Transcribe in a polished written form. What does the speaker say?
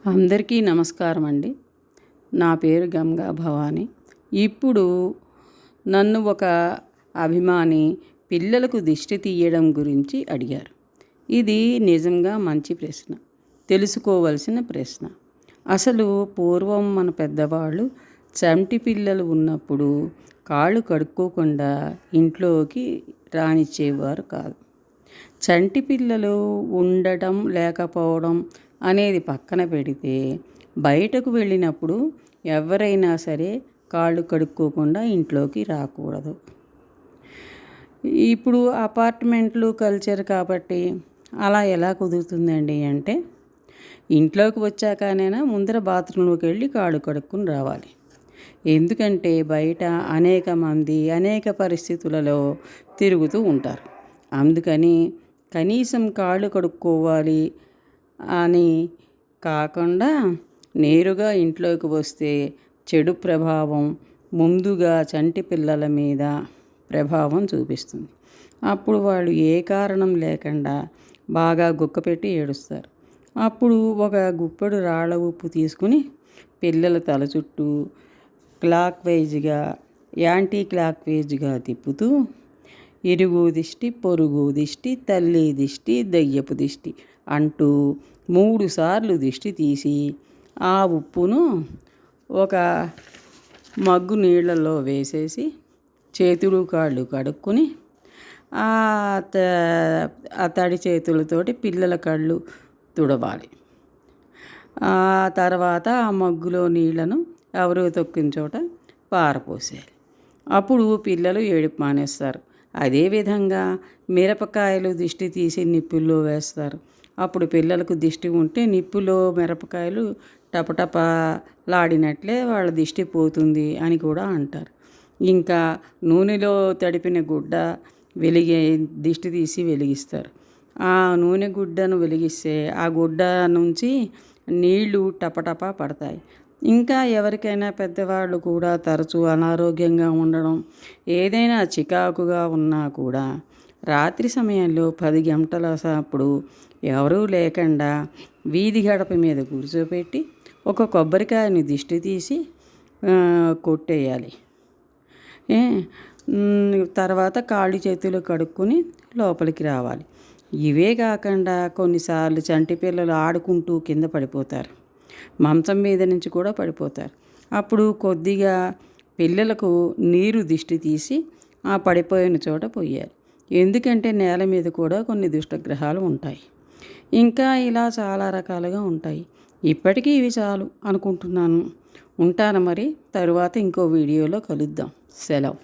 అందరికీ నమస్కారం అండి. నా పేరు గంగా భవాని. ఇప్పుడు నన్ను ఒక అభిమాని పిల్లలకు దిష్టి తీయడం గురించి అడిగారు. ఇది నిజంగా మంచి ప్రశ్న, తెలుసుకోవలసిన ప్రశ్న. అసలు పూర్వం మన పెద్దవాళ్ళు చంటి పిల్లలు ఉన్నప్పుడు కాళ్ళు కడుక్కోకుండా ఇంట్లోకి రానిచ్చేవారు కాదు. చంటి పిల్లలు ఉండటం లేకపోవడం అనేది పక్కన పెడితే బయటకు వెళ్ళినప్పుడు ఎవరైనా సరే కాళ్ళు కడుక్కోకుండా ఇంట్లోకి రాకూడదు. ఇప్పుడు అపార్ట్మెంట్లు కల్చర్ కాబట్టి అలా ఎలా కుదురుతుందండి అంటే, ఇంట్లోకి వచ్చాకనైనా ముందర బాత్రూంలోకి వెళ్ళి కాళ్ళు కడుక్కుని రావాలి. ఎందుకంటే బయట అనేక మంది అనేక పరిస్థితులలో తిరుగుతూ ఉంటారు. అందుకని కనీసం కాళ్ళు కడుక్కోవాలి అని కాకుండా నేరుగా ఇంట్లోకి వస్తే చెడు ప్రభావం ముందుగా చంటి పిల్లల మీద ప్రభావం చూపిస్తుంది. అప్పుడు వాళ్ళు ఏ కారణం లేకుండా బాగా గుక్కపెట్టి ఏడుస్తారు. అప్పుడు ఒక గుప్పెడు రాళ్ళ ఉప్పు తీసుకుని పిల్లల తల చుట్టూ క్లాక్ వైజ్గా యాంటీ క్లాక్ వైజ్గా తిప్పుతూ ఇరుగు దిష్టి, పొరుగు దిష్టి, తల్లి దిష్టి, దయ్యపు దిష్టి అంటూ 3 సార్లు దిష్టి తీసి ఆ ఉప్పును ఒక మగ్గు నీళ్ళల్లో వేసేసి చేతులు కాళ్ళు కడుక్కొని ఆ తడి చేతులతోటి పిల్లల కళ్ళు తుడవాలి. ఆ తర్వాత ఆ మగ్గులో నీళ్లను ఎవరు తొక్కిన చోట పారపోసేయాలి. అప్పుడు పిల్లలు ఏడుపు మానేస్తారు. అదేవిధంగా మిరపకాయలు దిష్టి తీసి నిప్పుల్లో వేస్తారు. అప్పుడు పిల్లలకు దిష్టి ఉంటే నిప్పులో మిరపకాయలు టపటపలాడినట్లే వాళ్ళ దిష్టి పోతుంది అని కూడా అంటారు. ఇంకా నూనెలో తడిపిన గుడ్డ దిష్టి తీసి వెలిగిస్తారు. ఆ నూనె గుడ్డను వెలిగిస్తే ఆ గుడ్డ నుంచి నీళ్లు టపటప పడతాయి. ఇంకా ఎవరికైనా పెద్దవాళ్ళు కూడా తరచూ అనారోగ్యంగా ఉండడం, ఏదైనా చికాకుగా ఉన్నా కూడా రాత్రి సమయంలో 10 గంటల అప్పుడు ఎవరూ లేకుండా వీధి గడప మీద కూర్చోపెట్టి ఒక కొబ్బరికాయని దిష్టి తీసి కొట్టేయాలి. తర్వాత కాళ్ళు చేతులు కడుక్కొని లోపలికి రావాలి. ఇవే కాకుండా కొన్నిసార్లు చంటి పిల్లలు ఆడుకుంటూ కింద పడిపోతారు. మంచం మీద నుంచి కూడా పడిపోతారు. అప్పుడు కొద్దిగా పిల్లలకు నీరు దిష్టి తీసి ఆ పడిపోయిన చోట పోయాలి. ఎందుకంటే నేల మీద కూడా కొన్ని దుష్టగ్రహాలు ఉంటాయి. ఇంకా ఇలా చాలా రకాలుగా ఉంటాయి. ఇప్పటికీ ఇవి చాలు అనుకుంటున్నాను. ఉంటాను మరి. తరువాత ఇంకో వీడియోలో కలుద్దాం. సెలవు.